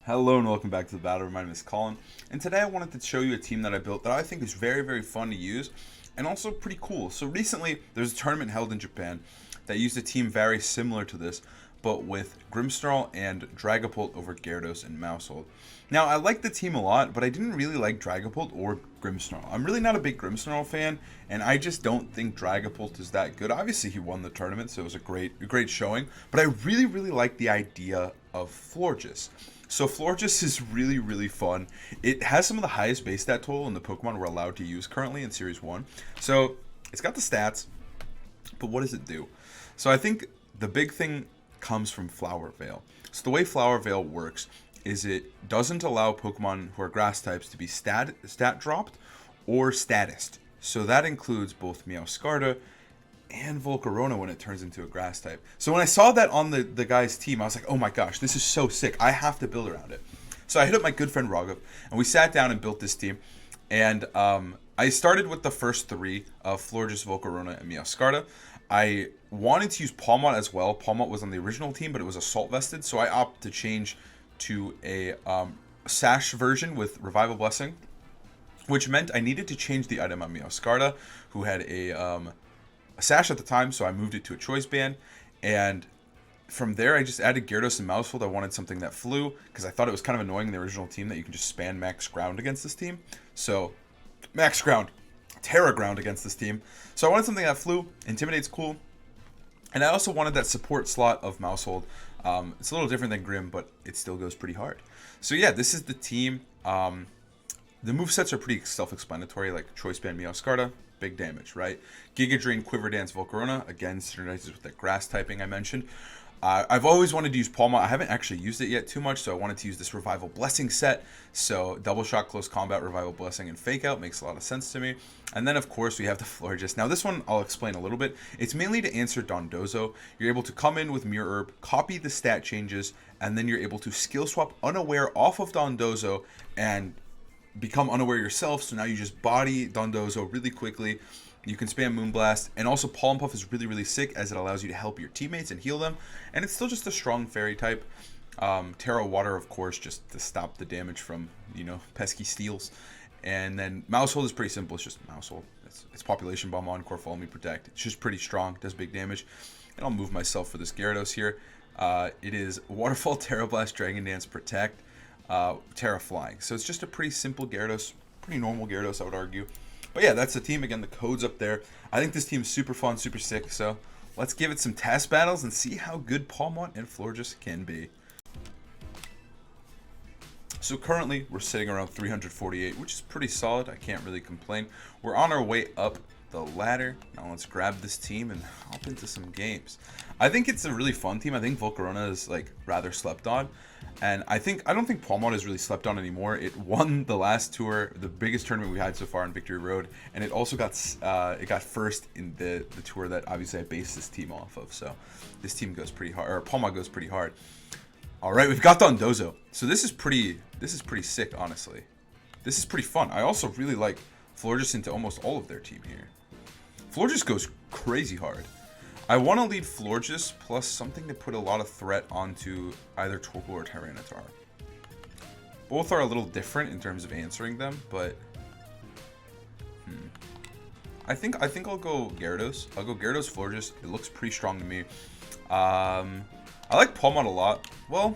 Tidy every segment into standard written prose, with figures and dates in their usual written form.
Hello and welcome back to the battle. My name is Colin, and today I wanted to show you a team that I built that I think is very, very fun to use and also pretty cool. So recently, there's a tournament held in Japan that used a team very similar to this, but with Grimmsnarl and Dragapult over Gyarados and Maushold. Now, I like the team a lot, but I didn't really like Dragapult or Grimmsnarl. I'm really not a big Grimmsnarl fan, and I just don't think Dragapult is that good. Obviously, he won the tournament, so it was a great showing, but I really, really like the idea of Florges. So Florges is really, really fun. It has some of the highest base stat total in the Pokemon we're allowed to use currently in Series 1. So it's got the stats, but what does it do? So I think the big thing comes from Flower Veil. So the way Flower Veil works is it doesn't allow Pokemon who are grass types to be stat dropped or statused. So that includes both Meowscarda and Volcarona when it turns into a grass type. So when I saw that on the guy's team, I was like, oh my gosh, this is so sick. I have to build around it. So I hit up my good friend Raghav, and we sat down and built this team. And I started with the first three of Florges, Volcarona, and Meowscarda. I wanted to use Pawmot as well. Pawmot was on the original team, but it was assault vested, so I opted to change to a Sash version with Revival Blessing, which meant I needed to change the item on Meowscarda, who had a Sash at the time, so I moved it to a choice band, and from there I just added Gyarados and Maushold. I wanted something that flew, because I thought it was kind of annoying in the original team that you can just spam max ground against this team. So, max ground, Terra ground against this team. So I wanted something that flew, Intimidate's cool, and I also wanted that support slot of Maushold. It's a little different than Grim, but it still goes pretty hard. So yeah, this is the team. The movesets are pretty self-explanatory, like Choice Band Meowscarda, big damage, right? Giga Drain, Quiver Dance, Volcarona, again, synergizes with that grass typing I mentioned. I've always wanted to use Pawmot. I haven't actually used it yet too much, so I wanted to use this Revival Blessing set. So Double Shot, Close Combat, Revival Blessing, and Fake Out makes a lot of sense to me. And then, of course, we have the Florges. Now, this one I'll explain a little bit. It's mainly to answer Dondozo. You're able to come in with Mirror Herb, copy the stat changes, and then you're able to skill swap Unaware off of Dondozo and become Unaware yourself. So now you just body Dondozo really quickly. You can spam Moonblast, and also Pollen Puff is really, really sick as it allows you to help your teammates and heal them. And it's still just a strong fairy type. Terra Water, of course, just to stop the damage from, pesky steals. And then Maushold is pretty simple. It's just Maushold. It's Population Bomb, Encore, Follow Me, Protect. It's just pretty strong, does big damage. And I'll move myself for this Gyarados here. It is Waterfall, Terra Blast, Dragon Dance, Protect, Terra Flying. So it's just a pretty simple Gyarados, pretty normal Gyarados, I would argue. But yeah, that's the team. Again, the code's up there. I think this team is super fun, super sick. So let's give it some test battles and see how good Pawmot and Florges can be. So currently, we're sitting around 348, which is pretty solid. I can't really complain. We're on our way up the ladder. Now let's grab this team and hop into some games. I think it's a really fun team. I think Volcarona is rather slept on. And I don't think Pawmot is really slept on anymore. It won the last tour, the biggest tournament we had so far on Victory Road, and it also got first in the tour that obviously I based this team off of. So this team goes pretty hard, or Pawmot goes pretty hard. All right, we've got Dondozo. So this is pretty sick, honestly. This is pretty fun. I also really like Florges into almost all of their team here. Florges goes crazy hard. I want to lead Florges plus something to put a lot of threat onto either Torkoal or Tyranitar. Both are a little different in terms of answering them, but I think I'll go Gyarados. I'll go Gyarados Florges. It looks pretty strong to me. I like Pawmot a lot. Well,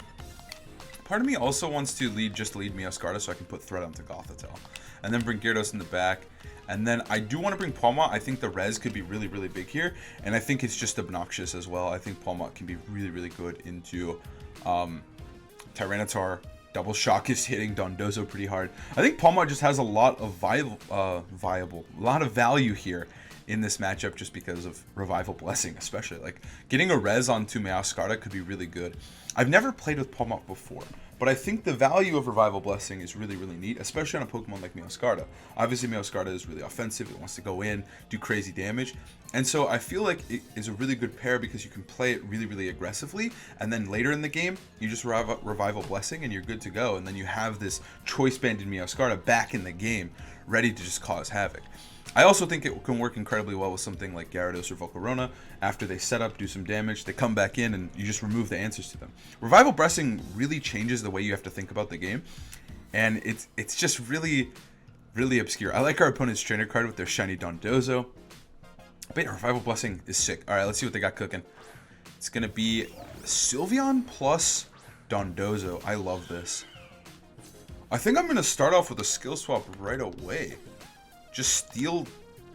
part of me also wants to lead Meowscarda so I can put threat onto Gothitelle, and then bring Gyarados in the back. And then I do want to bring Pawmot. I think the res could be really, really big here. And I think it's just obnoxious as well. I think Pawmot can be really, really good into Tyranitar. Double Shock is hitting Dondozo pretty hard. I think Pawmot just has a lot of value here in this matchup just because of Revival Blessing, especially. Like, getting a res onto Meowscarda could be really good. I've never played with Pawmot before, but I think the value of Revival Blessing is really, really neat, especially on a Pokemon like Meowscarda. Obviously, Meowscarda is really offensive. It wants to go in, do crazy damage. And so I feel like it is a really good pair because you can play it really, really aggressively. And then later in the game, you just Revival Blessing and you're good to go. And then you have this Choice Band in Meowscarda back in the game, ready to just cause havoc. I also think it can work incredibly well with something like Gyarados or Volcarona. After they set up, do some damage, they come back in, and you just remove the answers to them. Revival Blessing really changes the way you have to think about the game, and it's just really, really obscure. I like our opponent's trainer card with their shiny Dondozo. But yeah, Revival Blessing is sick. All right, let's see what they got cooking. It's going to be Sylveon plus Dondozo. I love this. I think I'm going to start off with a skill swap right away. Just steal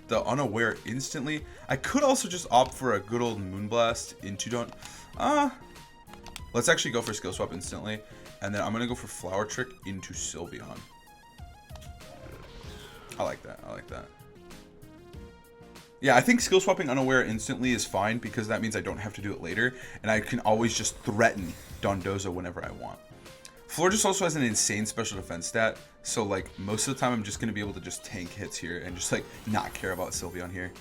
the Unaware instantly. I could also just opt for a good old Moonblast into let's actually go for skill swap instantly. And then I'm going to go for Flower Trick into Sylveon. I like that. I like that. Yeah, I think skill swapping Unaware instantly is fine because that means I don't have to do it later. And I can always just threaten Dondozo whenever I want. Florges also has an insane special defense stat, so like most of the time I'm just going to be able to just tank hits here and just like not care about Sylveon here.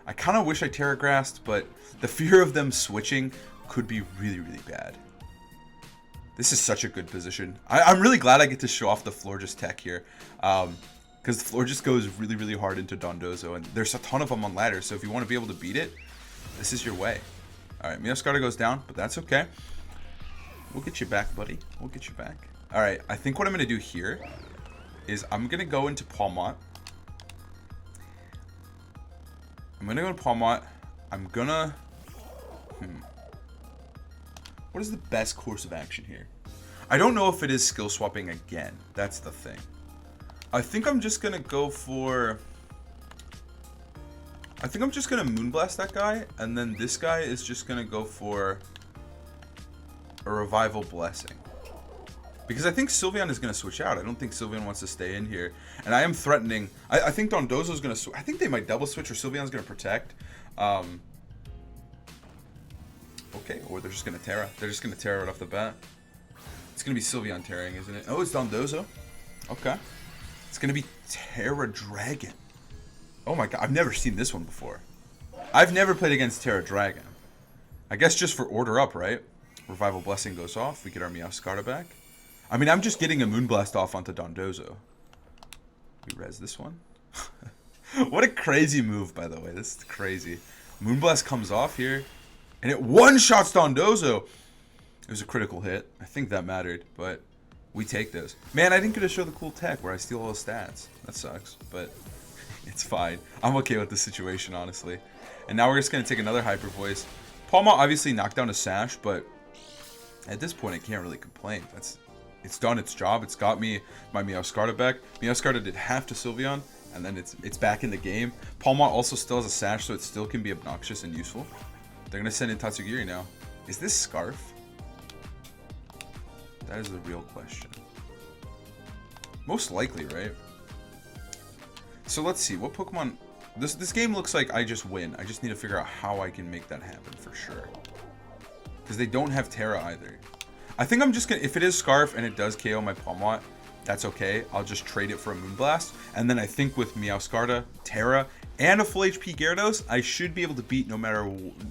I kind of wish I Terra Grassed, but the fear of them switching could be really, really bad. This is such a good position. I'm really glad I get to show off the Florges tech here, because the Florges goes really, really hard into Dondozo, and there's a ton of them on ladder, so if you want to be able to beat it, this is your way. Alright, Meowscarada goes down, but that's okay. We'll get you back, buddy. We'll get you back. Alright, I think what I'm going to do here is I'm going to go into Pawmot. I'm going to go into Pawmot. I'm going to... What is the best course of action here? I don't know if it is skill swapping again. That's the thing. I think I'm just going to go for... I think I'm just going to Moonblast that guy. And then this guy is just going to go for... a Revival Blessing. Because I think Sylveon is going to switch out. I don't think Sylveon wants to stay in here. And I am threatening... I think Dondozo is going to switch. I think they might double switch or Sylveon's going to protect. Okay, or they're just going to Terra. They're just going to Terra right off the bat. It's going to be Sylveon Terraing, isn't it? Oh, it's Dondozo. Okay. It's going to be Terra Dragon. Oh my god, I've never seen this one before. I've never played against Terra Dragon. I guess just for order up, right? Revival Blessing goes off. We get our Meowscarada back. I mean, I'm just getting a Moonblast off onto Dondozo. We res this one. What a crazy move, by the way. This is crazy. Moonblast comes off here. And it one-shots Dondozo. It was a critical hit. I think that mattered, but we take this. Man, I didn't get to show the cool tech where I steal all the stats. That sucks, but it's fine. I'm okay with the situation, honestly. And now we're just going to take another Hyper Voice. Pawmot obviously knocked down a Sash, but at this point, I can't really complain. It's done its job. It's got me my Meowscarada back. Meowscarada did half to Sylveon, and then it's back in the game. Pawmot also still has a Sash, so it still can be obnoxious and useful. They're going to send in Tatsugiri now. Is this Scarf? That is the real question. Most likely, right? So let's see. What Pokemon... This game looks like I just win. I just need to figure out how I can make that happen for sure. Because they don't have Terra either. I think I'm just going to... If it is Scarf and it does KO my Pawmot, that's okay. I'll just trade it for a Moonblast. And then I think with Meowscarada, Terra, and a full HP Gyarados, I should be able to beat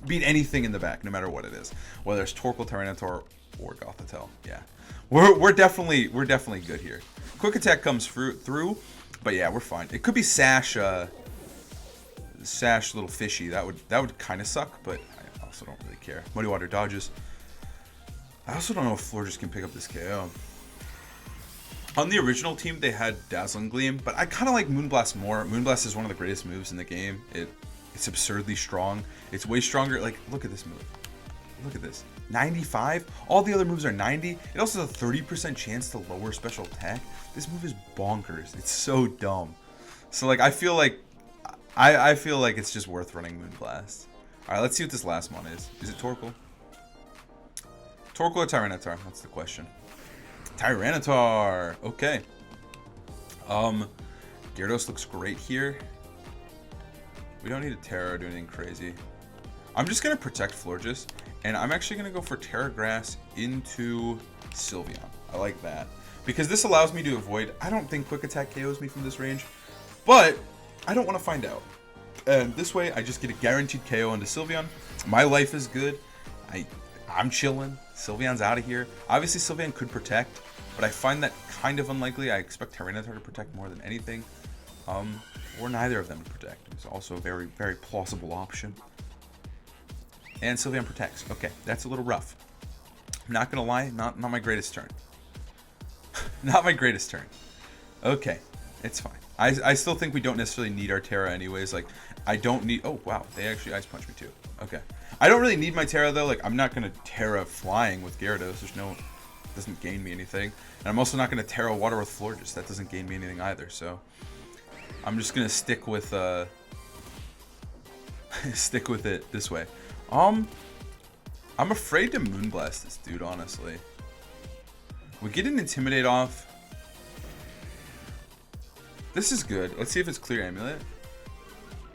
beat anything in the back, no matter what it is. Whether it's Torkoal, Tyranitar, or Gothitelle. Yeah. We're definitely good here. Quick Attack comes through, but yeah, we're fine. It could be Sash Little Fishy. That would kind of suck, but I also don't really care. Muddy Water dodges. I also don't know if Florges can pick up this KO. On the original team, they had Dazzling Gleam, but I kind of like Moonblast more. Moonblast is one of the greatest moves in the game. It's absurdly strong. It's way stronger. Like, look at this move. Look at this. 95? All the other moves are 90. It also has a 30% chance to lower special attack. This move is bonkers. It's so dumb. So, like, I feel like it's just worth running Moonblast. All right, let's see what this last one is. Is it Torkoal? Torkoal or Tyranitar? That's the question. Tyranitar. Okay. Gyarados looks great here. We don't need a Terra or do anything crazy. I'm just gonna protect Florges, and I'm actually gonna go for Terra Grass into Sylveon. I like that because this allows me to avoid. I don't think Quick Attack KOs me from this range, but I don't want to find out. And this way, I just get a guaranteed KO into Sylveon. My life is good. I'm chilling. Sylveon's out of here. Obviously, Sylveon could protect, but I find that kind of unlikely. I expect Tyranitar to protect more than anything. Or neither of them to protect. It's also a very, very plausible option. And Sylveon protects. Okay, that's a little rough. I'm not gonna lie, not my greatest turn. Not my greatest turn. Okay, it's fine. I still think we don't necessarily need our Terra anyways. Like, I don't need... Oh, wow. They actually Ice Punch me, too. Okay. I don't really need my Terra, though. Like, I'm not going to Terra flying with Gyarados. There's no... doesn't gain me anything. And I'm also not going to Terra Water with Florges. That doesn't gain me anything either. So, I'm just going to stick with... stick with it this way. I'm afraid to Moonblast this dude, honestly. We get an Intimidate off. This is good. Let's see if it's Clear Amulet.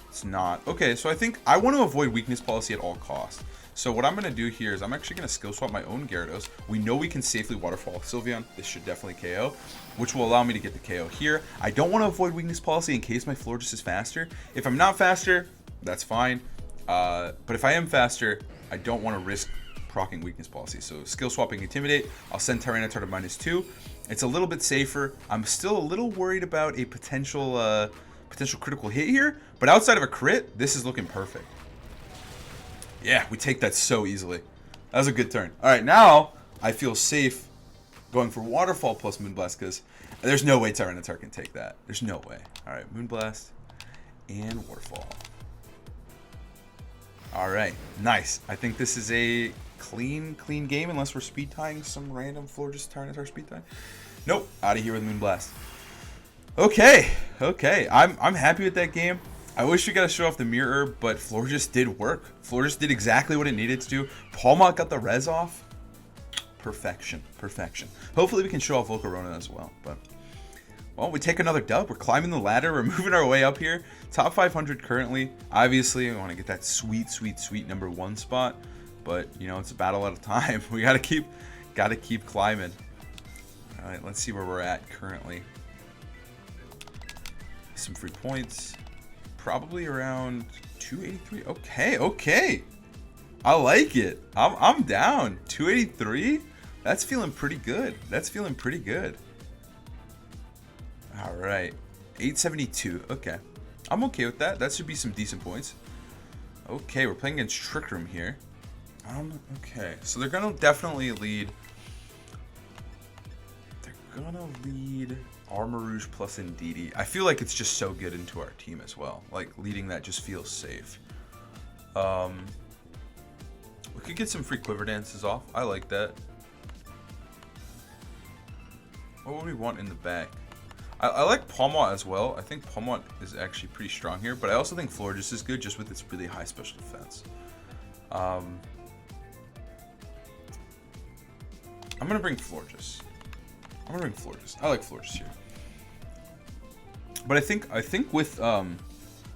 It's not. Okay, so I think I want to avoid Weakness Policy at all costs. So what I'm going to do here is I'm actually going to Skill Swap my own Gyarados. We know we can safely Waterfall Sylveon. This should definitely KO, which will allow me to get the KO here. I don't want to avoid Weakness Policy in case my Florges is faster. If I'm not faster, that's fine. But if I am faster, I don't want to risk proccing Weakness Policy. So Skill Swapping Intimidate. I'll send Tyranitar to -2. It's a little bit safer. I'm still a little worried about a potential critical hit here, but outside of a crit, this is looking perfect. Yeah, we take that so easily. That was a good turn. All right, now I feel safe going for Waterfall plus Moonblast because there's no way Tyranitar can take that. There's no way. All right, Moonblast and Waterfall. All right, nice. I think this is a clean game unless we're speed tying some random Florges Tyranitar speed tie. Nope, out of here with Moonblast. Okay. I'm happy with that game. I wish we got to show off the Mirror Herb, but Florges did work. Florges did exactly what it needed to do. Pawmot got the res off. Perfection. Hopefully we can show off Volcarona as well. But well, we take another dub. We're climbing the ladder. We're moving our way up here. Top 500 currently. Obviously, we want to get that sweet #1 spot. But you know, it's a battle at a time. We gotta keep climbing. All right, let's see where we're at currently. Some free points. Probably around 283. Okay. I like it. I'm down. 283. That's feeling pretty good. All right. 872. Okay. I'm okay with that. That should be some decent points. Okay, we're playing against Trick Room here. Okay. So they're gonna definitely lead. Armarouge plus Indeedee. I feel like it's just so good into our team as well. Like, leading that just feels safe. We could get some free Quiver Dances off. I like that. What would we want in the back? I like Pawmot as well. I think Pawmot is actually pretty strong here, but I also think Florges is good just with its really high special defense. I'm gonna bring Florges. I like Florges here. But I think with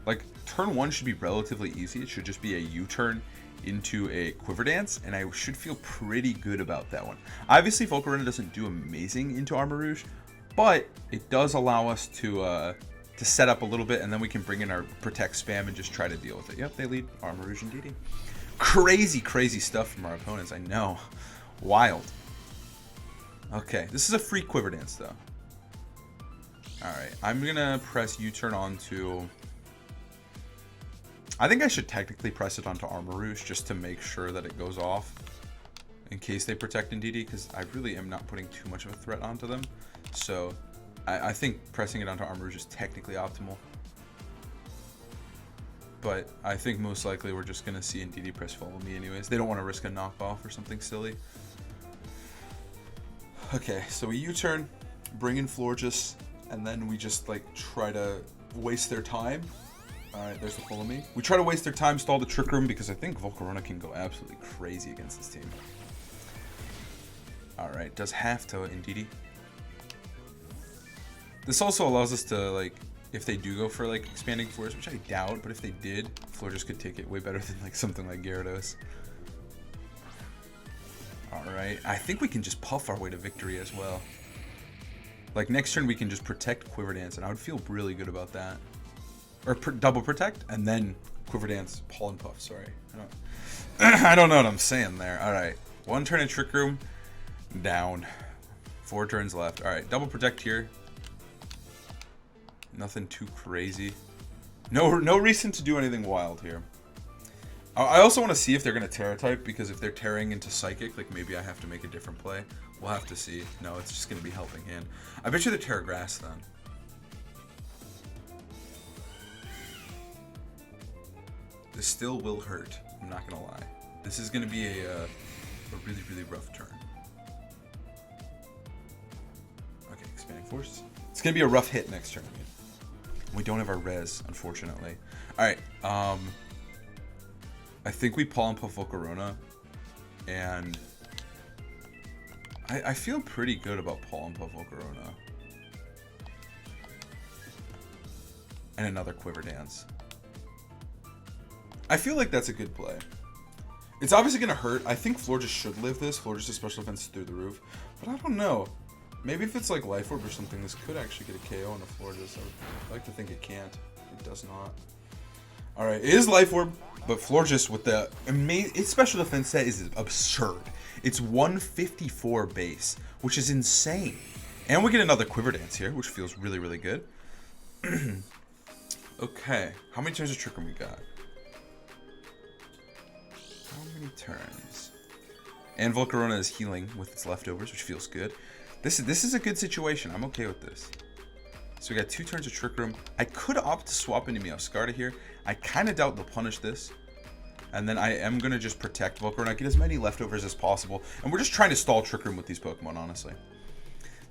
like turn 1 should be relatively easy. It should just be a U-turn into a Quiver Dance, and I should feel pretty good about that one. Obviously, Volcarona doesn't do amazing into Armarouge, but it does allow us to set up a little bit, and then we can bring in our Protect spam and just try to deal with it. Yep, they lead Armarouge and Indeedee. Crazy stuff from our opponents, I know. Wild. Okay, this is a free Quiver Dance, though. Alright, I'm going to press U-turn onto... I think I should technically press it onto Armarouge just to make sure that it goes off in case they protect Indeedee, because I really am not putting too much of a threat onto them. So, I think pressing it onto Armarouge is technically optimal. But I think most likely we're just going to see Indeedee press Follow Me anyways. They don't want to risk a knockoff or something silly. Okay, so we U-turn, bring in Florges, and then we just like try to waste their time. Alright, there's the Follow Me. We try to waste their time, stall the Trick Room, because I think Volcarona can go absolutely crazy against this team. Alright, does have to Indeedee. This also allows us to, like, if they do go for like Expanding Force, which I doubt, but if they did, Florges could take it way better than like something like Gyarados. Alright, I think we can just puff our way to victory as well. Like, next turn we can just protect Quiver Dance, and I would feel really good about that. Or double protect, and then Quiver Dance, Pollen Puff, sorry. I don't know what I'm saying there. Alright, 1 turn in Trick Room, down. 4 turns left. Alright, double protect here. Nothing too crazy. No reason to do anything wild here. I also want to see if they're going to Terra type, because if they're tearing into Psychic, like maybe I have to make a different play. We'll have to see. No, it's just going to be Helping Hand. I bet you they're Terra Grass then. This still will hurt. I'm not going to lie. This is going to be a really, really rough turn. Okay, Expanding Force. It's going to be a rough hit next turn. We don't have our res, unfortunately. Alright, I think we Paw and Puff Volcarona, and I feel pretty good about Paw and Puff Volcarona. And another Quiver Dance. I feel like that's a good play. It's obviously going to hurt. I think Florges should live this. Florges' special defense through the roof. But I don't know. Maybe if it's like Life Orb or something, this could actually get a KO on the Florges. I would like to think it can't. It does not. Alright, it is Life Orb, but Florges with the amazing... Its special defense set is absurd. It's 154 base, which is insane. And we get another Quiver Dance here, which feels really, really good. Okay, how many turns of Trick Room we got? How many turns? And Volcarona is healing with its leftovers, which feels good. This is a good situation. I'm okay with this. So we got 2 turns of Trick Room. I could opt to swap into Meowscarda here. I kind of doubt they'll punish this. And then I am going to just protect Volcarona, get as many leftovers as possible. And we're just trying to stall Trick Room with these Pokemon, honestly.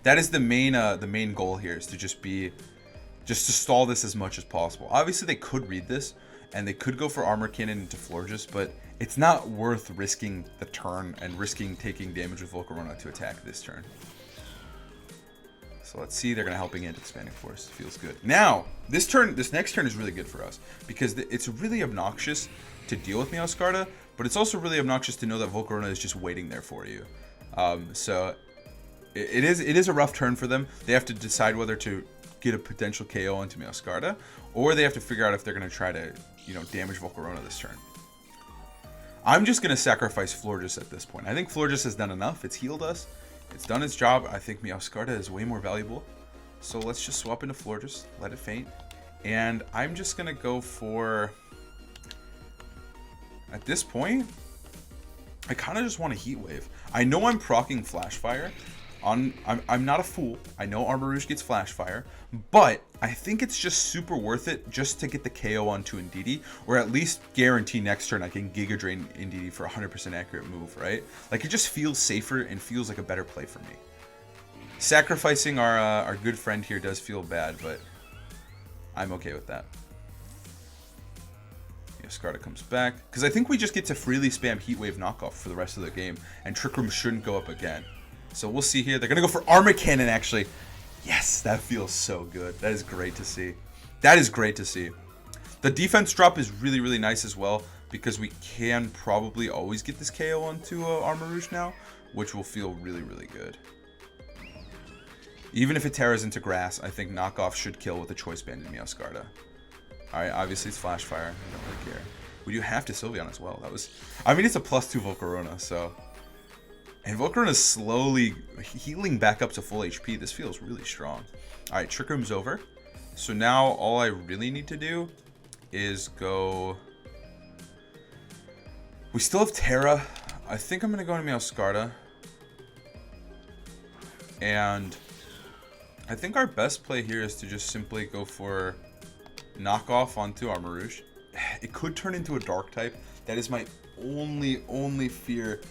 That is the main goal here, is to just to stall this as much as possible. Obviously, they could read this, and they could go for Armor Cannon into Florges, but it's not worth risking the turn and risking taking damage with Volcarona to attack this turn. So let's see, they're going to Helping Hand Expanding Force. Feels good. Now, this next turn is really good for us, because it's really obnoxious to deal with Meowscarda, but it's also really obnoxious to know that Volcarona is just waiting there for you. So it is a rough turn for them. They have to decide whether to get a potential KO into Meowscarda, or they have to figure out if they're going to try to, damage Volcarona this turn. I'm just going to sacrifice Florges at this point. I think Florges has done enough. It's healed us. It's done its job. I think Meowscarda is way more valuable. So let's just swap into Florges, let it faint. And I'm just going to go for... At this point, I kind of just want a Heat Wave. I know I'm proccing Flash Fire. I'm not a fool. I know Armarouge gets Flash Fire, but I think it's just super worth it just to get the KO onto Indeedee, or at least guarantee next turn I can Giga Drain Indeedee for 100% accurate move, right? Like, it just feels safer and feels like a better play for me. Sacrificing our good friend here does feel bad, but I'm okay with that. Meowscarda comes back, because I think we just get to freely spam Heat Wave knockoff for the rest of the game, and Trick Room shouldn't go up again. So we'll see here. They're going to go for Armor Cannon, actually. Yes, that feels so good. That is great to see. That is great to see. The defense drop is really, really nice as well, because we can probably always get this KO onto Armarouge now, which will feel really, really good. Even if it tears into grass, I think knockoff should kill with a Choice Band in Meowscarda. Alright, obviously it's Flash Fire. I don't really care. We do have to Sylveon as well. I mean, it's a +2 Volcarona, so... And Volcarona is slowly healing back up to full HP. This feels really strong. Alright, Trick Room's over. So now all I really need to do is go... We still have Terra. I think I'm going to go into Meowscarda. And I think our best play here is to just simply go for knockoff onto Armarouge. It could turn into a Dark type. That is my only fear.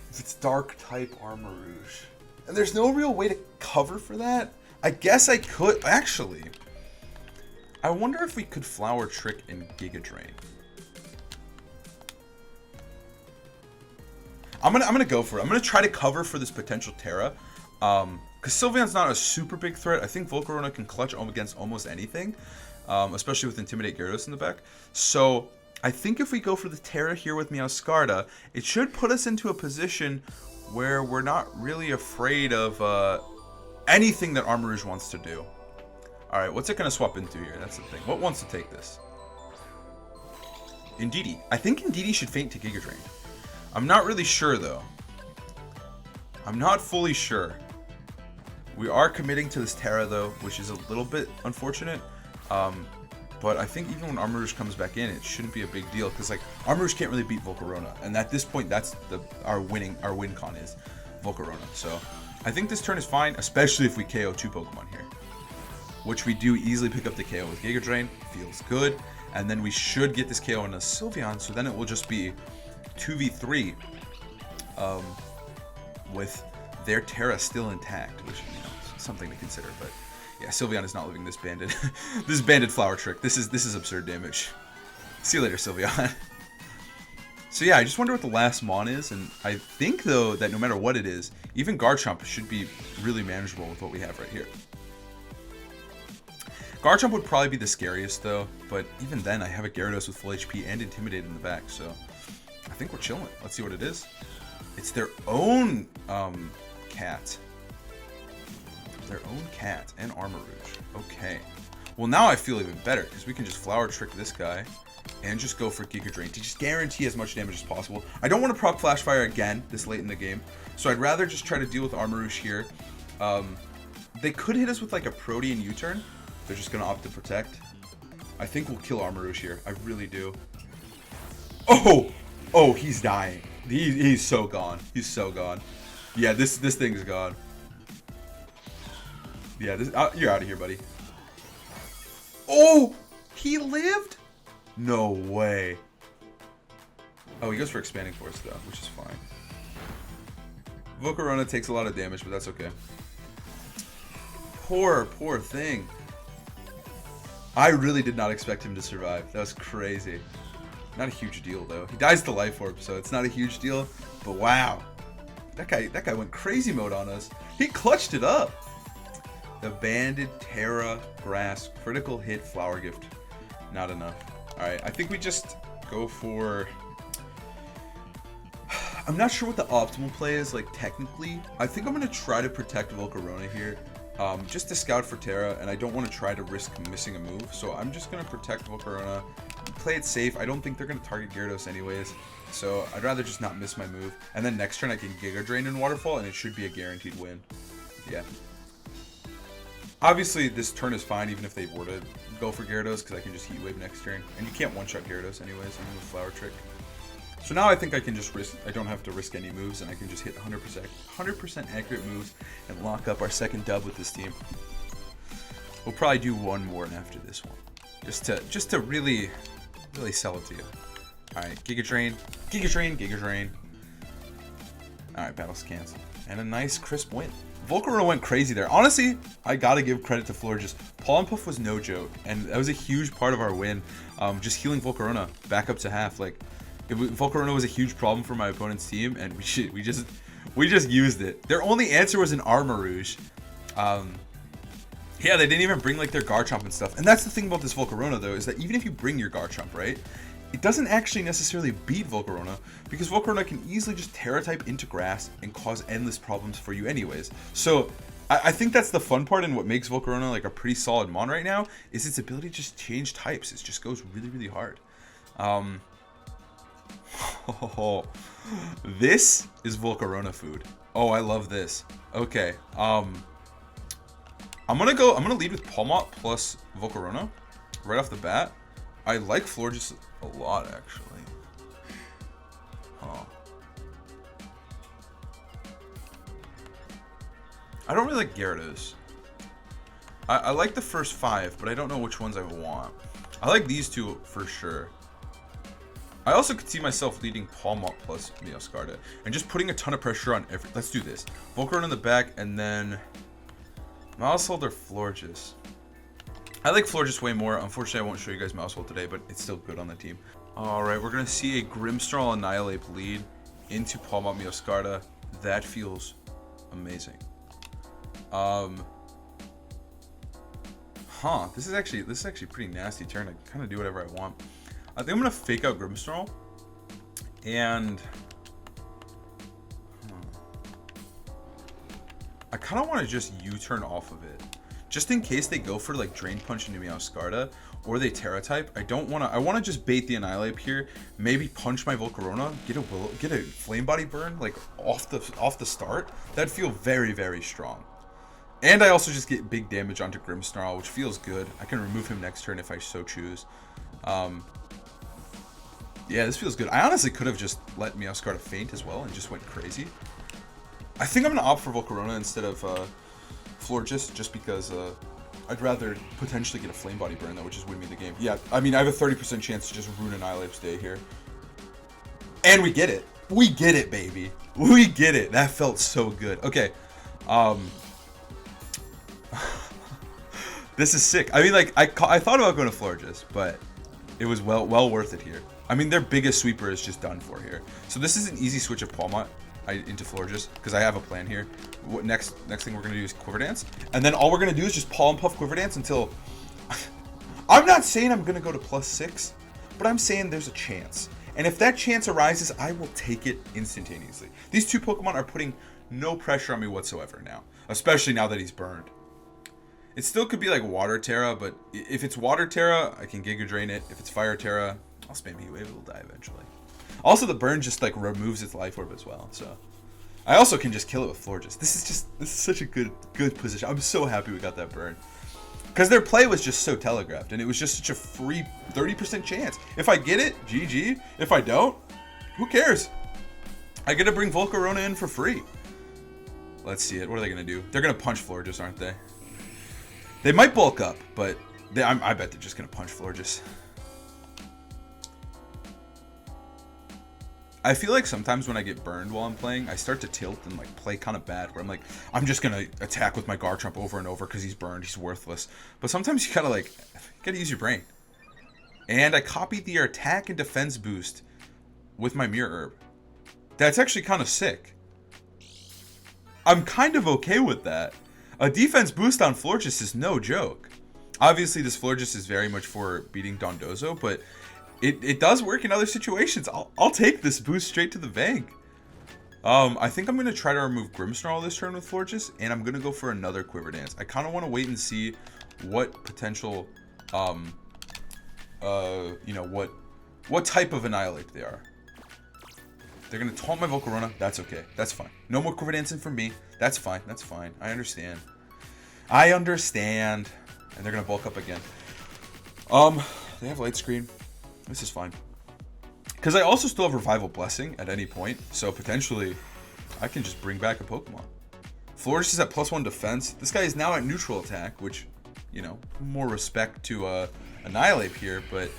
It's Dark type Armarouge. And there's no real way to cover for that. I guess I could. Actually, I wonder if we could Flower Trick and Giga Drain. I'm gonna go for it. I'm gonna try to cover for this potential Terra. Because Sylveon's not a super big threat. I think Volcarona can clutch against almost anything. Especially with Intimidate Gyarados in the back. So I think if we go for the Terra here with Meowscarda, it should put us into a position where we're not really afraid of anything that Armarouge wants to do. Alright, what's it going to swap into here? That's the thing. What wants to take this? Indeedee. I think Indeedee should faint to Giga Drain. I'm not really sure, though. I'm not fully sure. We are committing to this Terra, though, which is a little bit unfortunate. But I think even when Armarouge comes back in, it shouldn't be a big deal because like Armarouge can't really beat Volcarona, and at this point, that's our win con is Volcarona. So I think this turn is fine, especially if we KO 2 Pokemon here, which we do easily pick up the KO with Giga Drain. Feels good, and then we should get this KO in a Sylveon. So then it will just be 2v3 with their Terra still intact, which is something to consider, but. Yeah, Sylveon is not living this banded this banded flower trick. This is absurd damage. See you later, Sylveon. So yeah, I just wonder what the last Mon is, and I think though that no matter what it is, even Garchomp should be really manageable with what we have right here. Garchomp would probably be the scariest though, but even then I have a Gyarados with full HP and Intimidate in the back, so I think we're chilling. Let's see what it is. It's their own cat. Their own cat and Armarouge. Okay. Well, now I feel even better because we can just Flower Trick this guy and just go for Giga Drain to just guarantee as much damage as possible. I don't want to proc Flash Fire again this late in the game, so I'd rather just try to deal with Armarouge here. They could hit us with like a Protean U-turn. They're just going to opt to Protect. I think we'll kill Armarouge here. I really do. Oh! Oh, he's dying. He's so gone. He's so gone. Yeah, this thing's gone. Yeah, you're out of here, buddy. Oh! He lived? No way. Oh, he goes for Expanding Force, though, which is fine. Volcarona takes a lot of damage, but that's okay. Poor thing. I really did not expect him to survive. That was crazy. Not a huge deal, though. He dies to Life Orb, so it's not a huge deal. But wow. That guy went crazy mode on us. He clutched it up. The Banded Terra Grass critical hit Flower Gift. Not enough. Alright, I think we just go for... I'm not sure what the optimal play is, like, technically. I think I'm going to try to protect Volcarona here. Just to scout for Terra, and I don't want to try to risk missing a move. So I'm just going to protect Volcarona. Play it safe. I don't think they're going to target Gyarados anyways. So I'd rather just not miss my move. And then next turn I can Giga Drain and Waterfall, and it should be a guaranteed win. Yeah. Obviously, this turn is fine, even if they were to go for Gyarados, because I can just Heat Wave next turn. And you can't one-shot Gyarados anyways, even with Flower Trick. So now I think I can just risk, I don't have to risk any moves, and I can just hit 100% accurate moves and lock up our second dub with this team. We'll probably do one more after this one. Just to really sell it to you. Alright, Giga Drain, Giga Drain, Giga Drain. Alright, battle's canceled. And a nice crisp win. Volcarona went crazy there. Honestly, I gotta give credit to Florges. Pollen Puff was no joke, and that was a huge part of our win. Just healing Volcarona back up to half. Like, Volcarona was a huge problem for my opponent's team, and we just used it. Their only answer was an Armarouge. Yeah, they didn't even bring like their Garchomp and stuff. And that's the thing about this Volcarona though, is that even if you bring your Garchomp, right? It doesn't actually necessarily beat Volcarona, because Volcarona can easily just Terra type into grass and cause endless problems for you anyways. So I think that's the fun part, and what makes Volcarona like a pretty solid Mon right now is its ability to just change types. It just goes really, really hard. This is Volcarona food. Oh, I love this. Okay. I'm gonna lead with Pawmot plus Volcarona right off the bat. I like Florges a lot, actually. Oh. I don't really like Gyarados. I like the first 5, but I don't know which ones I want. I like these two for sure. I also could see myself leading Pawmot plus Meowscarda and just putting a ton of pressure on every... Let's do this. Volcarona in the back, and then Maushold or Florges. I like Florges way more. Unfortunately, I won't show you guys Maushold today, but it's still good on the team. Alright, we're going to see a Grimmsnarl Annihilate lead into Pawmot Meowscarda. That feels amazing. This is actually a pretty nasty turn. I can kind of do whatever I want. I think I'm going to fake out Grimmsnarl. And I kind of want to just U-turn off of it. Just in case they go for like Drain Punch into Meowscarda, or they Terra type. I want to just bait the Annihilate here. Maybe punch my Volcarona, get a Flame Body burn like off the start. That'd feel very, very strong. And I also just get big damage onto Grimmsnarl, which feels good. I can remove him next turn if I so choose. Yeah, this feels good. I honestly could have just let Meowscarda faint as well and just went crazy. I think I'm going to opt for Volcarona instead of Florges, just because I'd rather potentially get a Flame Body burn, though, which is win me the game. Yeah, I mean, I have a 30% chance to just ruin Annihilape's day here. And we get it. We get it, baby. We get it. That felt so good. Okay. This is sick. I mean, like, I thought about going to Florges, but it was well worth it here. I mean, their biggest sweeper is just done for here. So this is an easy switch of Pawmot into Florges, because I have a plan here. Next thing we're going to do is Quiver Dance. And then all we're going to do is just Paw and Puff Quiver Dance until... I'm not saying I'm going to go to +6, but I'm saying there's a chance. And if that chance arises, I will take it instantaneously. These two Pokemon are putting no pressure on me whatsoever now, especially now that he's burned. It still could be like Water Terra, but if it's Water Terra, I can Giga Drain it. If it's Fire Terra, I'll spam Heat Wave, it'll die eventually. Also, the burn just like removes its life orb as well, so I also can just kill it with Florges. This is such a good position. I'm so happy we got that burn. Because their play was just so telegraphed, and it was just such a free 30% chance. If I get it, GG. If I don't, who cares? I get to bring Volcarona in for free. Let's see it. What are they going to do? They're going to punch Florges, aren't they? They might bulk up, but I bet they're just going to punch Florges. I feel like sometimes when I get burned while I'm playing, I start to tilt and like play kind of bad, where I'm like, I'm just gonna attack with my Garchomp over and over because he's burned, he's worthless. But sometimes you gotta use your brain. And I copied the attack and defense boost with my Mirror Herb. That's actually kind of sick. I'm kind of okay with that. A defense boost on Florges is no joke. Obviously, this Florges is very much for beating Dondozo, but it does work in other situations. I'll take this boost straight to the bank. I think I'm going to try to remove Grimmsnarl this turn with Florges, and I'm going to go for another Quiver Dance. I kind of want to wait and see what potential, you know, what type of Annihilape they are. They're going to taunt my Volcarona. That's okay. That's fine. No more Quiver Dancing from me. That's fine. That's fine. I understand. I understand. And they're going to bulk up again. They have Light Screen. This is fine. Because I also still have Revival Blessing at any point. So potentially, I can just bring back a Pokemon. Florges is at +1 defense. This guy is now at neutral attack, which, you know, more respect to Annihilape here. But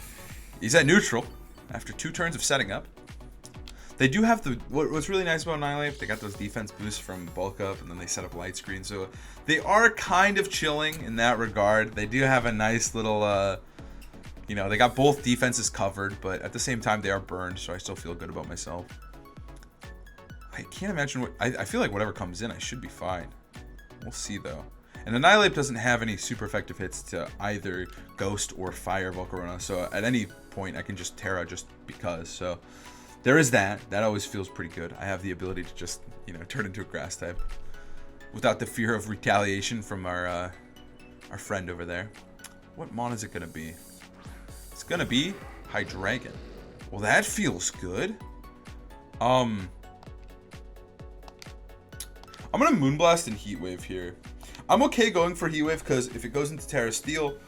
he's at neutral after 2 turns of setting up. They do have what's really nice about Annihilape, they got those defense boosts from Bulk Up, and then they set up Light Screen. So they are kind of chilling in that regard. They do have a nice little... you know, they got both defenses covered, but at the same time, they are burned, so I still feel good about myself. I can't imagine what... I feel like whatever comes in, I should be fine. We'll see, though. And Annihilape doesn't have any super effective hits to either Ghost or Fire Volcarona, so at any point, I can just Terra just because. So there is that. That always feels pretty good. I have the ability to just, you know, turn into a Grass type without the fear of retaliation from our friend over there. What mon is it going to be? It's gonna be Hydreigon. Well, that feels good. I'm gonna Moonblast and Heat Wave here. I'm okay going for Heat Wave because if it goes into Terra Steel,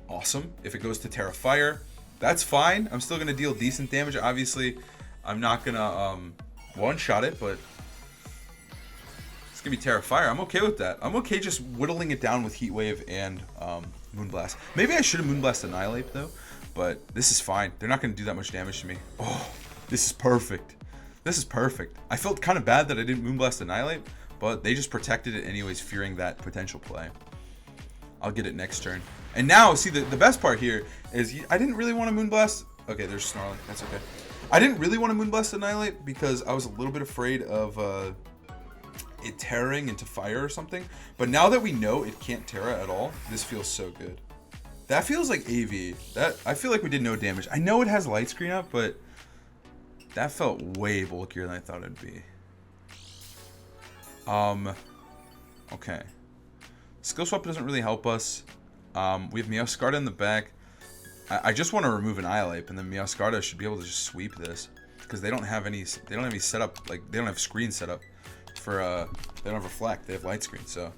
awesome. If it goes to Terra Fire, that's fine. I'm still gonna deal decent damage. Obviously, I'm not gonna one-shot it, but it's gonna be Terra Fire. I'm okay with that. I'm okay just whittling it down with Heat Wave and Moonblast. Maybe I should have Moonblast Annihilape though. But this is fine. They're not going to do that much damage to me. Oh, this is perfect. This is perfect. I felt kind of bad that I didn't Moonblast Annihilape, but they just protected it anyways, fearing that potential play. I'll get it next turn. And now, see, the best part here is I didn't really want to Moonblast. Okay, there's Snarling. That's okay. I didn't really want to Moonblast Annihilape because I was a little bit afraid of it tearing into fire or something. But now that we know it can't Terra at all, this feels so good. That feels like AV. I feel like we did no damage. I know it has Light Screen up, but that felt way bulkier than I thought it'd be. Okay. Skill Swap doesn't really help us. We have Meowscarda in the back. I just want to remove an Annihilape, and then Meowscarda should be able to just sweep this because they don't have any setup. Like they don't have screen set up for they don't have Reflect. They have Light Screen. So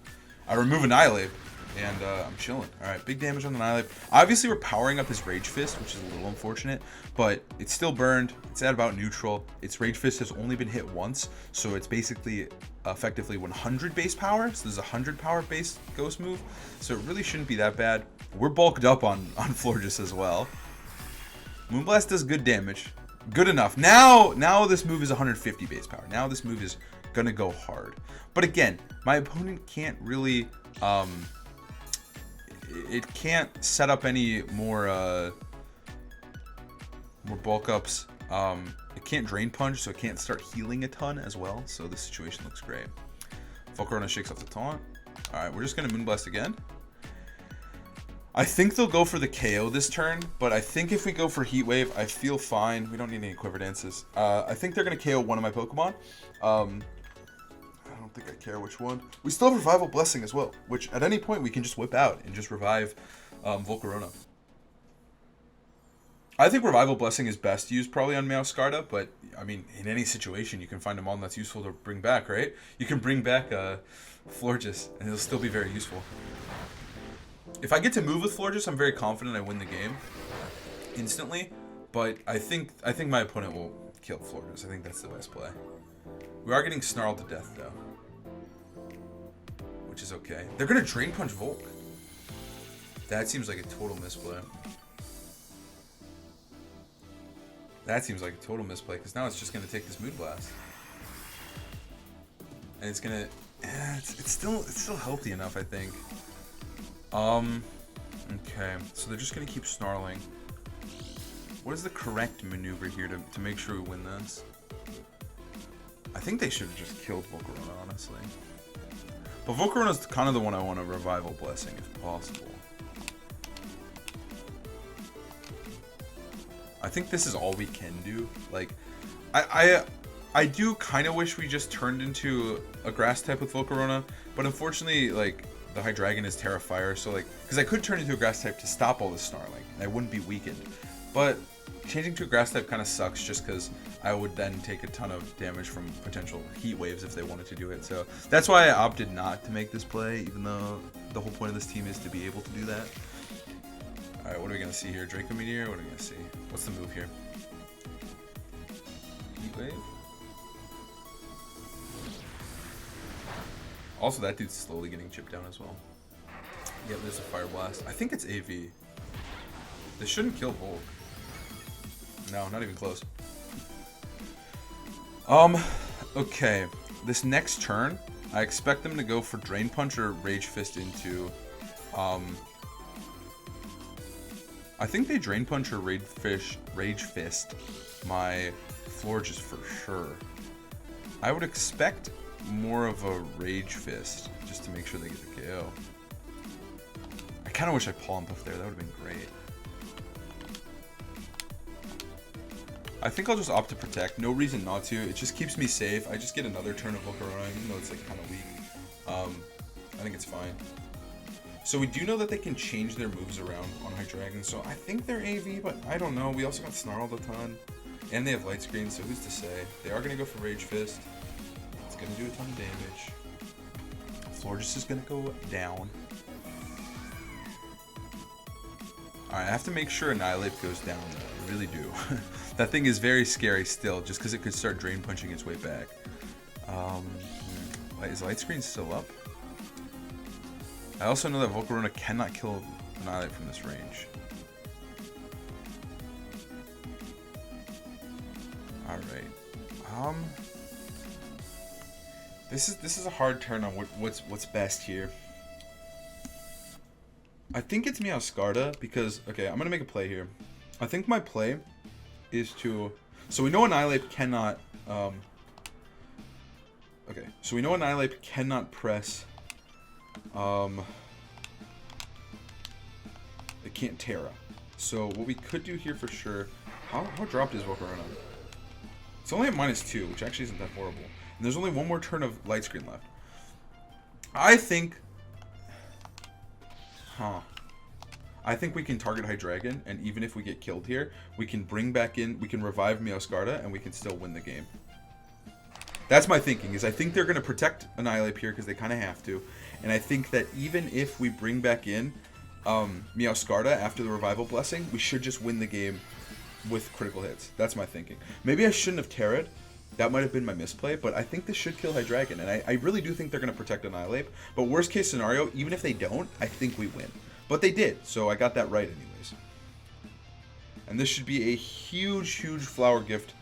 I remove Annihilate, and I'm chilling. Alright, big damage on Annihilate. Obviously, we're powering up his Rage Fist, which is a little unfortunate, but it's still burned. It's at about neutral. Its Rage Fist has only been hit once, so it's basically effectively 100 base power. So there's a 100 power base Ghost move, so it really shouldn't be that bad. We're bulked up on Florges as well. Moonblast does good damage. Good enough. Now this move is 150 base power. Now this move is gonna go hard. But again, my opponent can't really it can't set up any more bulk ups. It can't drain punch, so it can't start healing a ton as well. So the situation looks great. Volcarona shakes off the taunt. Alright, we're just gonna Moonblast again. I think they'll go for the KO this turn, but I think if we go for Heat Wave, I feel fine. We don't need any Quiver Dances. I think they're going to KO one of my Pokemon. I don't think I care which one. We still have Revival Blessing as well, which at any point we can just whip out and just revive Volcarona. I think Revival Blessing is best used probably on Meowscarda, but I mean, in any situation, you can find a Mon that's useful to bring back, right? You can bring back Florges, and it'll still be very useful. If I get to move with Florges, I'm very confident I win the game instantly. But I think my opponent will kill Florges. I think that's the best play. We are getting snarled to death though, which is okay. They're gonna Drain Punch Volk. That seems like a total misplay. That seems like a total misplay because now it's just gonna take this Moonblast, and it's gonna. It's still healthy enough, I think. Okay, so they're just gonna keep snarling. What is the correct maneuver here to make sure we win this? I think they should have just killed Volcarona, honestly. But Volcarona's kind of the one I want a Revival Blessing, if possible. I think this is all we can do. Like, I do kind of wish we just turned into a Grass type with Volcarona, but unfortunately, like, the Hydreigon is Terra Fire, so like, because I could turn into a Grass type to stop all this snarling, and I wouldn't be weakened. But changing to a Grass type kind of sucks, just because I would then take a ton of damage from potential Heat Waves if they wanted to do it. So that's why I opted not to make this play, even though the whole point of this team is to be able to do that. All right, what are we gonna see here? Draco Meteor. What are we gonna see? What's the move here? Heat Wave. Also, that dude's slowly getting chipped down as well. Yep, there's a Fire Blast. I think it's AV. This shouldn't kill Volk. No, not even close. Okay. This next turn, I expect them to go for Drain Punch or Rage Fist into, I think they Drain Punch or Rage Fist my Florges for sure. I would expect more of a Rage Fist just to make sure they get the KO. I kind of wish I Palm Buff there. That would have been great. I think I'll just opt to Protect. No reason not to. It just keeps me safe. I just get another turn of Volcarona, even though it's like kind of weak. I think it's fine. So we do know that they can change their moves around on Hydreigon, so I think they're AV, but I don't know. We also got Snarled a ton, and they have Light Screen, so who's to say? They are going to go for Rage Fist. It's going to do a ton of damage. Florges is going to go down. Alright, I have to make sure Annihilate goes down, though. I really do. That thing is very scary still, just because it could start Drain Punching its way back. Is Light Screen still up? I also know that Volcarona cannot kill Annihilate from this range. Alright. This is a hard turn on what's best here. I think it's Meowscarda because, okay, I'm gonna make a play here. I think my play is to, so we know Annihilate cannot, okay, so we know Annihilate cannot press, it can't Terra. So what we could do here for sure, how dropped is Volcarona? It's only at -2, which actually isn't that horrible. And there's only one more turn of Light Screen left. I think, I think we can target Hydreigon, and even if we get killed here, we can bring back in, we can revive Meowscarda, and we can still win the game. That's my thinking, is I think they're going to protect Annihilate here because they kind of have to. And I think that even if we bring back in Meowscarda after the Revival Blessing, we should just win the game with critical hits. That's my thinking. Maybe I shouldn't have Terra'd. That might have been my misplay, but I think this should kill Hydreigon. And I really do think they're going to protect Annihilate. But worst case scenario, even if they don't, I think we win. But they did, so I got that right anyways. And this should be a huge, huge flower gift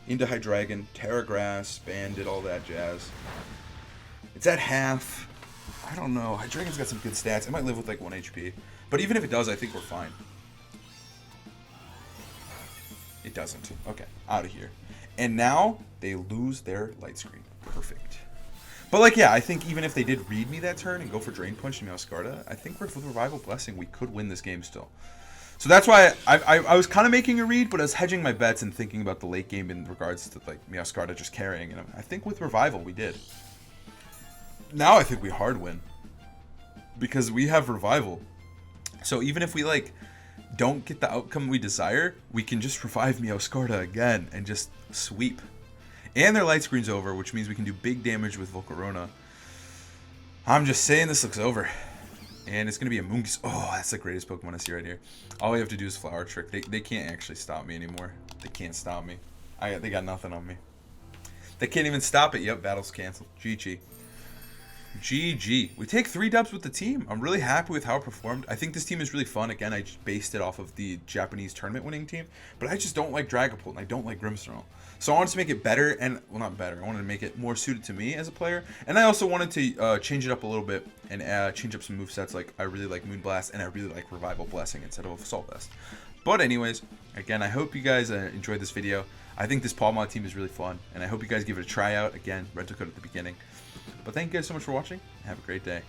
into Hydreigon, Terra Grass, Bandit, all that jazz. It's at half. I don't know. Hydreigon's got some good stats. It might live with like 1 HP. But even if it does, I think we're fine. It doesn't. Okay, out of here. And now they lose their light screen. Perfect. But like, yeah, I think even if they did read me that turn and go for Drain Punch and Meowscarda, I think with Revival Blessing, we could win this game still. So that's why I was kind of making a read, but I was hedging my bets and thinking about the late game in regards to like Meowscarda just carrying. And I think with Revival, we did. Now I think we hard win. Because we have Revival. So even if we like don't get the outcome we desire, we can just revive Meowscarda again and just sweep. And their light screen's over, which means we can do big damage with Volcarona. I'm just saying this looks over. And it's going to be a Moongus. Oh, that's the greatest Pokemon I see right here. All we have to do is Flower Trick. They can't actually stop me anymore. They can't stop me. They got nothing on me. They can't even stop it. Yep, battle's canceled. GG. GG. We take 3 dubs with the team. I'm really happy with how it performed. I think this team is really fun. Again, I just based it off of the Japanese tournament winning team. But I just don't like Dragapult and I don't like Grimmsnarl. So I wanted to make it better and, well, not better. I wanted to make it more suited to me as a player. And I also wanted to change it up a little bit and change up some movesets. Like, I really like Moonblast and I really like Revival Blessing instead of Assault Vest. But anyways, again, I hope you guys enjoyed this video. I think this Pawmot team is really fun. And I hope you guys give it a try out. Again, rental code at the beginning. But thank you guys so much for watching. Have a great day.